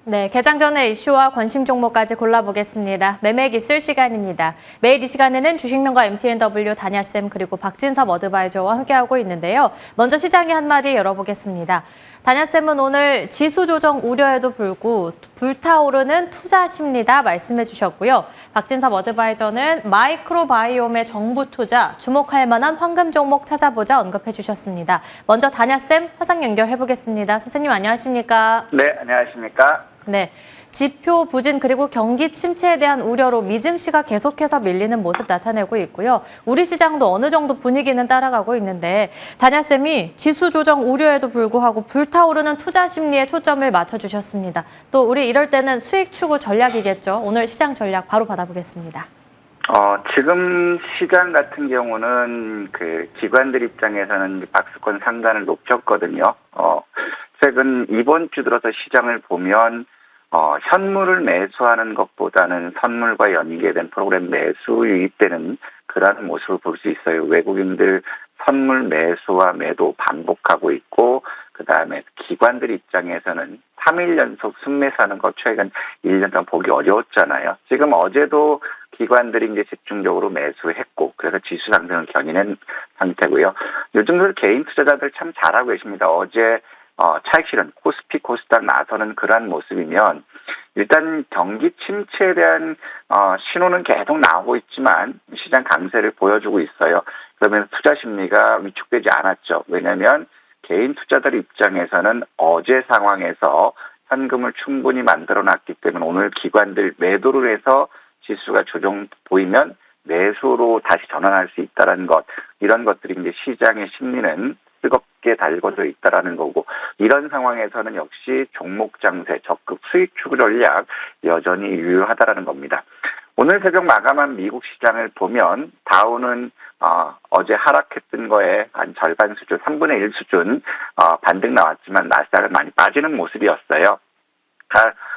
네, 개장 전에 이슈와 관심 종목까지 골라보겠습니다. 매매 기술 시간입니다. 매일 이 시간에는 주식명가 MTNW 다냐쌤 그리고 박진섭 어드바이저와 함께하고 있는데요. 먼저 시장의 한마디 열어보겠습니다. 다냐쌤은 오늘 지수 조정 우려에도 불타오르는 투자 심리다 말씀해 주셨고요. 박진섭 어드바이저는 마이크로바이옴의 정부 투자, 주목할 만한 황금 종목 찾아보자 언급해 주셨습니다. 먼저 다냐쌤 화상 연결해 보겠습니다. 선생님 안녕하십니까? 네, 안녕하십니까? 네, 지표 부진 그리고 경기 침체에 대한 우려로 미증시가 계속해서 밀리는 모습 나타내고 있고요. 우리 시장도 어느 정도 분위기는 따라가고 있는데 다냐쌤이 지수 조정 우려에도 불구하고 불타오르는 투자 심리에 초점을 맞춰주셨습니다. 또 우리 이럴 때는 수익 추구 전략이겠죠. 오늘 시장 전략 바로 받아보겠습니다. 지금 시장 같은 경우는 기관들 입장에서는 박스권 상단을 높였거든요. 최근 이번 주 들어서 시장을 보면 현물을 매수하는 것보다는 선물과 연계된 프로그램 매수 유입되는 그러한 모습을 볼 수 있어요. 외국인들 선물 매수와 매도 반복하고 있고, 그 다음에 기관들 입장에서는 3일 연속 순매수하는 거 최근 1년 동안 보기 어려웠잖아요. 지금 어제도 기관들이 이제 집중적으로 매수했고, 그래서 지수 상승을 견인한 상태고요. 요즘 개인 투자자들 참 잘하고 계십니다. 어제 차익 실현, 코스피, 코스닥 나서는 그러한 모습이면 일단 경기 침체에 대한 신호는 계속 나오고 있지만 시장 강세를 보여주고 있어요. 그러면 투자 심리가 위축되지 않았죠. 왜냐하면 개인 투자들 입장에서는 어제 상황에서 현금을 충분히 만들어놨기 때문에 오늘 기관들 매도를 해서 지수가 조정 보이면 매수로 다시 전환할 수 있다는 것, 이런 것들이 이제 시장의 심리는 뜨겁게 달궈져 있다라는 거고, 이런 상황에서는 역시 종목 장세, 적극 수익 추구 전략 여전히 유효하다라는 겁니다. 오늘 새벽 마감한 미국 시장을 보면 다우는 어제 하락했던 거에 한 절반 수준, 3분의 1 수준 반등 나왔지만 나스닥은 많이 빠지는 모습이었어요.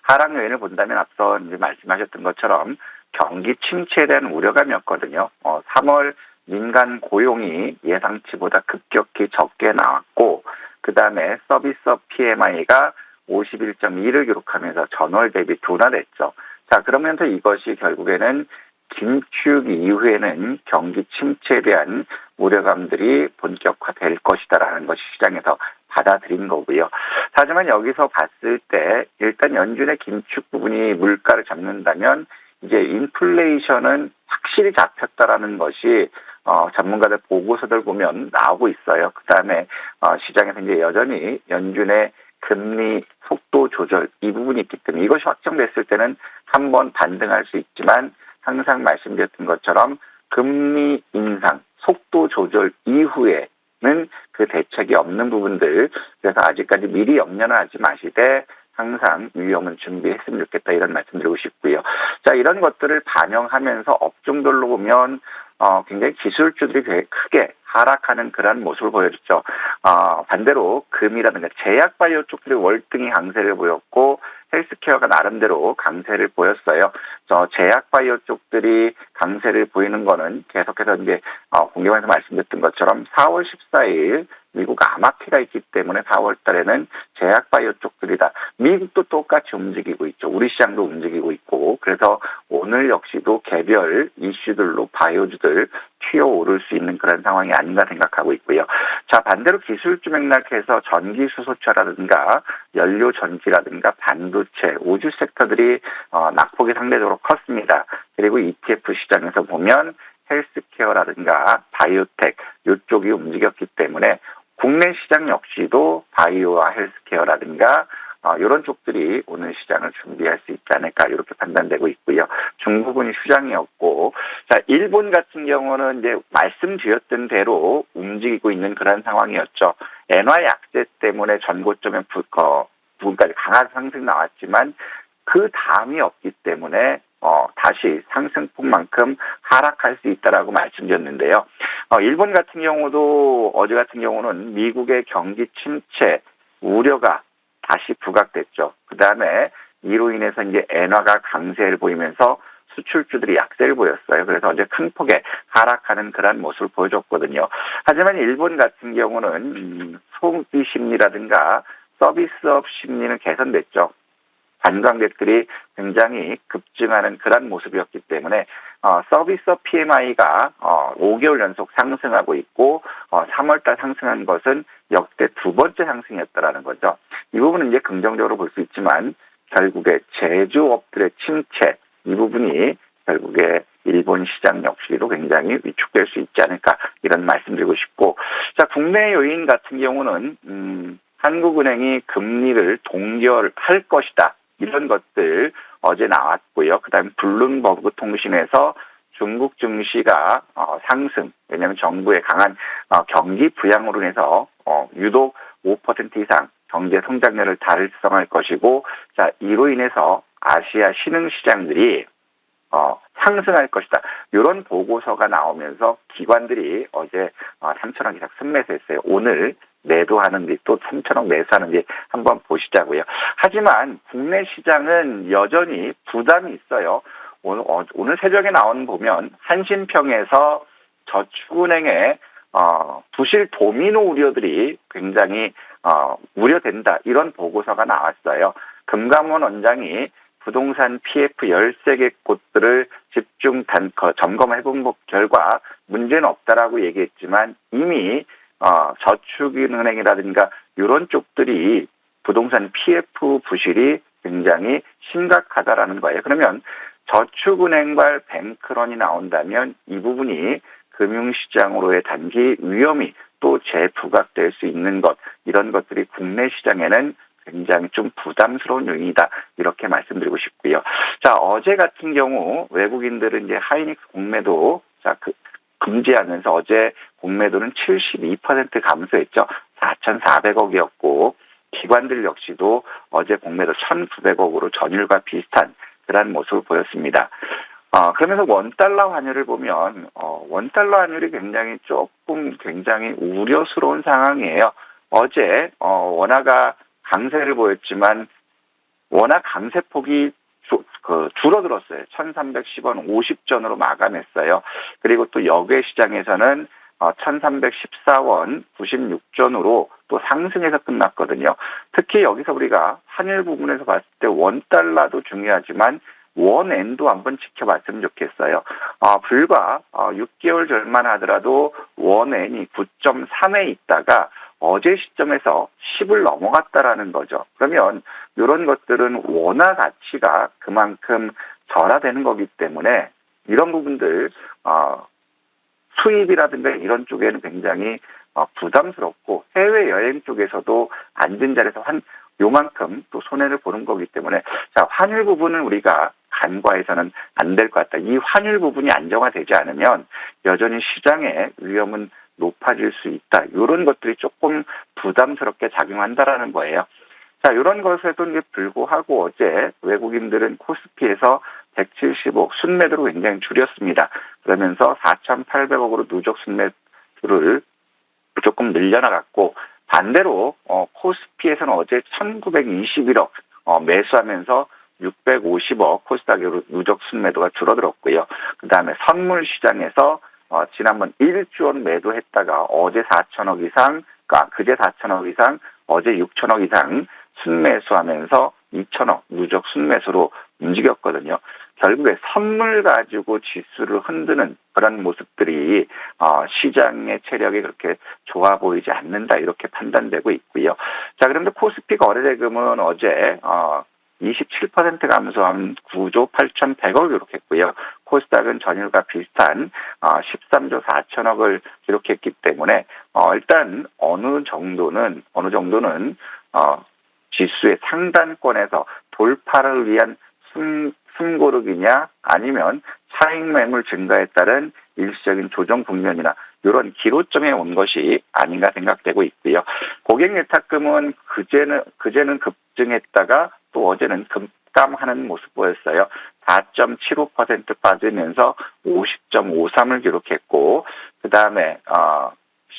하락 요인을 본다면 앞서 이제 말씀하셨던 것처럼 경기 침체에 대한 우려감이었거든요. 3월 민간 고용이 예상치보다 급격히 적게 나왔고, 그 다음에 서비스업 PMI가 51.2를 기록하면서 전월 대비 둔화됐죠. 자, 그러면서 이것이 결국에는 긴축 이후에는 경기 침체에 대한 우려감들이 본격화될 것이다라는 것이 시장에서 받아들인 거고요. 하지만 여기서 봤을 때 일단 연준의 긴축 부분이 물가를 잡는다면 이제 인플레이션은 확실히 잡혔다라는 것이 전문가들 보고서들 보면 나오고 있어요. 그 다음에 시장에서 이제 여전히 연준의 금리 속도 조절 이 부분이 있기 때문에 이것이 확정됐을 때는 한번 반등할 수 있지만 항상 말씀드렸던 것처럼 금리 인상 속도 조절 이후에는 그 대책이 없는 부분들, 그래서 아직까지 미리 염려하지 마시되 항상 위험은 준비했으면 좋겠다, 이런 말씀드리고 싶고요. 자, 이런 것들을 반영하면서 업종별로 보면 굉장히 기술주들이 되게 크게 하락하는 그런 모습을 보여줬죠. 반대로 금이라든가 제약바이오 쪽들이 월등히 강세를 보였고 헬스케어가 나름대로 강세를 보였어요. 제약바이오 쪽들이 강세를 보이는 거는 계속해서 이제 공개방에서 말씀드렸던 것처럼 4월 14일 미국 아마키가 있기 때문에 4월 달에는 제약바이오 쪽들이다. 미국도 똑같이 움직이고 있죠. 우리 시장도 움직이고 있고, 그래서 오늘 역시도 개별 이슈들로 바이오주들 튀어오를 수 있는 그런 상황이 아닌가 생각하고 있고요. 자, 반대로 기술주 맥락에서 전기수소차라든가 연료전지라든가 반도체, 우주 섹터들이 낙폭이 상대적으로 컸습니다. 그리고 ETF 시장에서 보면 헬스케어라든가 바이오텍 이쪽이 움직였기 때문에 국내 시장 역시도 바이오와 헬스케어라든가 이런 쪽들이 오늘 시장을 준비할 수 있지 않을까, 이렇게 판단되고 있고요. 중국은 휴장이었고, 자, 일본 같은 경우는 이제 말씀드렸던 대로 움직이고 있는 그런 상황이었죠. 엔화 약세 때문에 전고점에 부분까지 강한 상승 나왔지만 그 다음이 없기 때문에 다시 상승폭만큼 하락할 수 있다라고 말씀드렸는데요. 일본 같은 경우도 어제 같은 경우는 미국의 경기 침체 우려가 다시 부각됐죠. 그 다음에 이로 인해서 이제 엔화가 강세를 보이면서 수출주들이 약세를 보였어요. 그래서 어제 큰 폭의 하락하는 그런 모습을 보여줬거든요. 하지만 일본 같은 경우는 소비 심리라든가 서비스업 심리는 개선됐죠. 관광객들이 굉장히 급증하는 그런 모습이었기 때문에 서비스 PMI가 5개월 연속 상승하고 있고 3월달 상승한 것은 역대 두 번째 상승이었다라는 거죠. 이 부분은 이제 긍정적으로 볼 수 있지만 결국에 제조업들의 침체 이 부분이 결국에 일본 시장 역시도 굉장히 위축될 수 있지 않을까 이런 말씀드리고 싶고 자 국내 요인 같은 경우는 한국은행이 금리를 동결할 것이다. 이런 것들 어제 나왔고요. 그다음에 블룸버그 통신에서 중국 증시가 상승. 왜냐하면 정부의 강한 경기 부양으로 인해서 유독 5% 이상 경제 성장률을 달성할 것이고, 자 이로 인해서 아시아 신흥 시장들이 상승할 것이다. 이런 보고서가 나오면서 기관들이 어제 3천억 이상 순매수했어요. 오늘 매도하는지 또 3천억 매수하는지 한번 보시자고요. 하지만 국내 시장은 여전히 부담이 있어요. 오늘 새벽에 나온 보면 한신평에서 저축은행의 부실 도미노 우려들이 굉장히 우려된다. 이런 보고서가 나왔어요. 금감원 원장이 부동산 PF 13개 곳들을 집중 점검해본 결과 문제는 없다라고 얘기했지만 이미 저축은행이라든가 이런 쪽들이 부동산 PF 부실이 굉장히 심각하다라는 거예요. 그러면 저축은행발 뱅크런이 나온다면 이 부분이 금융시장으로의 단기 위험이 또 재부각될 수 있는 것 이런 것들이 국내 시장에는 굉장히 좀 부담스러운 요인이다. 이렇게 말씀드리고 싶고요. 자, 어제 같은 경우 외국인들은 이제 하이닉스 공매도 금지하면서 어제 공매도는 72% 감소했죠. 4,400억이었고 기관들 역시도 어제 공매도 1,900억으로 전일과 비슷한 그런 모습을 보였습니다. 그러면서 원달러 환율을 보면 원달러 환율이 굉장히 우려스러운 상황이에요. 어제 원화가 강세를 보였지만 워낙 강세폭이 줄어들었어요. 1,310원 50전으로 마감했어요. 그리고 또 역외 시장에서는 1,314원 96전으로 또 상승해서 끝났거든요. 특히 여기서 우리가 환율 부분에서 봤을 때 원달러도 중요하지만 원엔도 한번 지켜봤으면 좋겠어요. 불과 6개월 전만 하더라도 원엔이 9.3에 있다가 어제 시점에서 10을 넘어갔다라는 거죠. 그러면 이런 것들은 원화 가치가 그만큼 절하되는 거기 때문에 이런 부분들 수입이라든가 이런 쪽에는 굉장히 부담스럽고 해외여행 쪽에서도 앉은 자리에서 요만큼 또 손해를 보는 거기 때문에 자 환율 부분은 우리가 간과해서는 안 될 것 같다. 이 환율 부분이 안정화되지 않으면 여전히 시장의 위험은 높아질 수 있다. 이런 것들이 조금 부담스럽게 작용한다라는 거예요. 자, 이런 것에도 불구하고 어제 외국인들은 코스피에서 175억 순매도로 굉장히 줄였습니다. 그러면서 4,800억으로 누적 순매도를 조금 늘려나갔고 반대로 코스피에서는 어제 1,921억 매수하면서 650억 코스닥으로 누적 순매도가 줄어들었고요. 그다음에 선물 시장에서 지난번 1조 원 매도했다가 어제 4천억 이상, 그제 4천억 이상, 어제 6천억 이상 순매수하면서 2천억 누적 순매수로 움직였거든요. 결국에 선물 가지고 지수를 흔드는 그런 모습들이 시장의 체력이 그렇게 좋아 보이지 않는다 이렇게 판단되고 있고요. 자, 그런데 코스피 거래대금은 어제 27% 감소한 9조 8,100억 기록했고요. 코스닥은 전일과 비슷한 13조 4천억을 기록했기 때문에 일단 어느 정도는 지수의 상단권에서 돌파를 위한 숨고르기냐 아니면 차익 매물 증가에 따른 일시적인 조정 국면이나 이런 기로점에 온 것이 아닌가 생각되고 있고요. 고객 예탁금은 그제는 급증했다가 또 어제는 급감하는 모습 보였어요. 4.75% 빠지면서 50.53을 기록했고 그다음에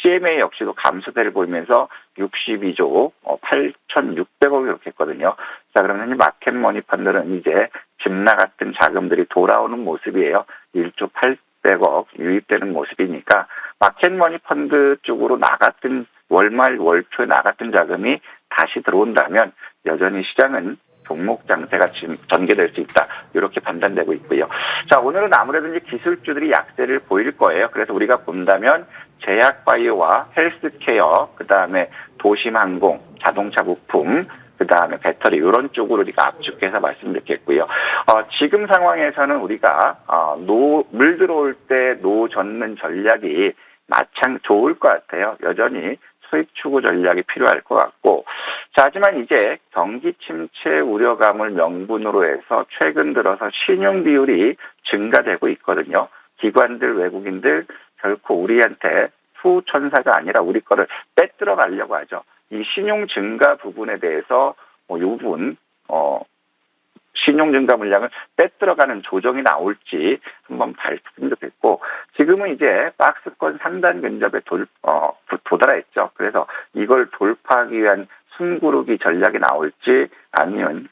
CMA 역시도 감소세를 보이면서 62조 8,600억 기록했거든요. 자, 그러면 마켓머니 펀드는 이제 집 나갔던 자금들이 돌아오는 모습이에요. 1조 800억 유입되는 모습이니까 마켓머니 펀드 쪽으로 나갔던 월말 월초에 나갔던 자금이 다시 들어온다면 여전히 시장은 종목 장세가 지금 전개될 수 있다. 이렇게 판단되고 있고요. 자, 오늘은 아무래도 이제 기술주들이 약세를 보일 거예요. 그래서 우리가 본다면 제약바이오와 헬스케어, 그다음에 도심항공, 자동차 부품, 그다음에 배터리 이런 쪽으로 우리가 압축해서 말씀드리겠고요. 지금 상황에서는 우리가 물 들어올 때 노 젓는 전략이 마찬 좋을 것 같아요. 여전히 수익 추구 전략이 필요할 것 같고, 자, 하지만 이제 경기 침체 우려감을 명분으로 해서 최근 들어서 신용 비율이 증가되고 있거든요. 기관들, 외국인들 결코 우리한테 수천사가 아니라 우리 거를 빼들어 가려고 하죠. 이 신용 증가 부분에 대해서 이 부분 신용 증가 물량을 빼들어가는 조정이 나올지 한번 봤으면 좋겠고, 지금은 이제 박스권 상단 근접에 도달했죠. 그래서 이걸 돌파하기 위한 숨구르기 전략이 나올지 아니면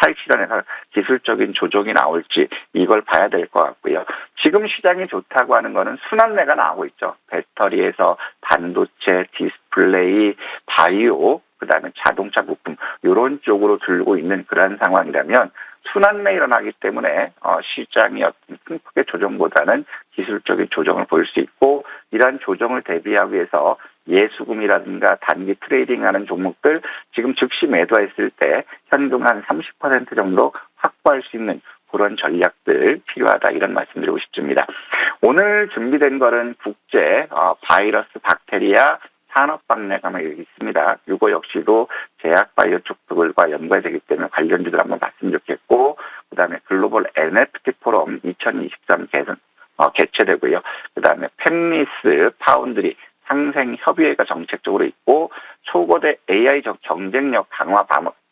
차익 실현에서 기술적인 조정이 나올지 이걸 봐야 될 것 같고요. 지금 시장이 좋다고 하는 거는 순환매가 나오고 있죠. 배터리에서 반도체, 디스플레이, 바이오, 그다음에 자동차 부품 이런 쪽으로 들고 있는 그런 상황이라면 순환매 일어나기 때문에 시장이 어떤 큰 크게 조정보다는 기술적인 조정을 보일 수 있고, 이러한 조정을 대비하기 위해서 예수금이라든가 단기 트레이딩하는 종목들 지금 즉시 매도했을 때 현금 한 30% 정도 확보할 수 있는 그런 전략들 필요하다, 이런 말씀드리고 싶습니다. 오늘 준비된 거는 국제 바이러스 박테리아 산업박람회가 있습니다. 이거 역시도 제약바이오 쪽들과 연관되기 때문에 관련주들 한번 봤으면 좋겠고, 그다음에 글로벌 NFT 포럼 2023 개최되고요. 그다음에 팹리스 파운드리 상생 협의회가 정책적으로 있고, 초거대 AI 경쟁력 강화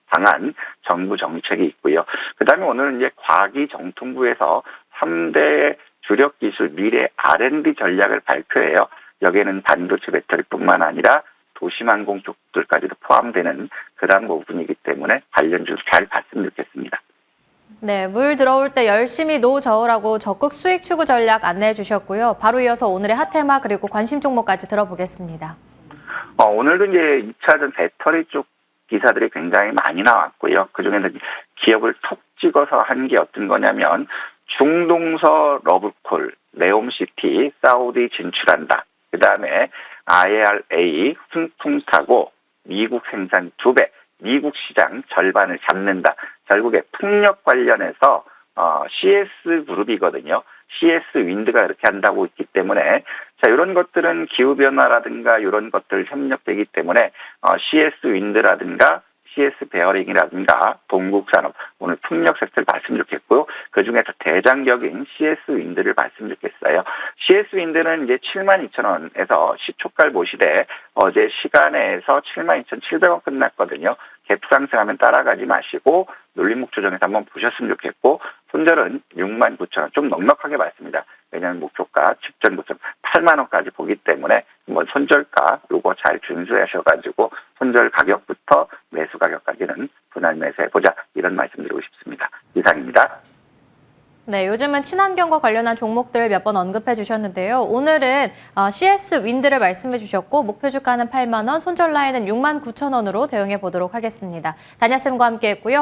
방안 정부 정책이 있고요. 그다음에 오늘은 이제 과기정통부에서 3대 주력 기술 미래 R&D 전략을 발표해요. 여기에는 반도체 배터리뿐만 아니라 도심항공 쪽들까지도 포함되는 그런 부분이기 때문에 관련주를 잘 봤으면 좋겠습니다. 네, 물 들어올 때 열심히 노 저으라고 적극 수익 추구 전략 안내해 주셨고요. 바로 이어서 오늘의 핫테마 그리고 관심 종목까지 들어보겠습니다. 오늘도 이제 2차전 배터리 쪽 기사들이 굉장히 많이 나왔고요. 그중에는 기업을 톡 찍어서 한 게 어떤 거냐면 중동서 러브콜, 네옴시티, 사우디 진출한다. 그다음에 IRA 훈풍 타고 미국 생산 2배, 미국 시장 절반을 잡는다. 결국에 풍력 관련해서 CS 그룹이거든요. CS 윈드가 이렇게 한다고 있기 때문에, 자, 이런 것들은 기후변화라든가 이런 것들 협력되기 때문에 CS 윈드라든가 CS 베어링이라든가 동국산업, 오늘 풍력 섹터를 봤으면 좋겠고요. 그중에서 대장격인 CS 윈드를 봤으면 좋겠어요. CS 윈드는 이제 72,000원에서 시초가를 보시되 어제 시간에서 72,700원 끝났거든요. 갭 상승하면 따라가지 마시고 눌림목 조정에서 한번 보셨으면 좋겠고, 손절은 69,000원, 좀 넉넉하게 봤습니다. 왜냐하면 목표가 직전 고점 8만 원까지 보기 때문에 한번 손절가 요거 잘 준수하셔가지고 손절 가격부터 매수 가격까지는 분할 매수해보자, 이런 말씀드리고 싶습니다. 이상입니다. 네, 요즘은 친환경과 관련한 종목들 몇 번 언급해 주셨는데요. 오늘은 CS 윈드를 말씀해 주셨고, 목표 주가는 8만 원, 손절 라인은 69,000원으로 대응해 보도록 하겠습니다. 다니아쌤과 함께 했고요.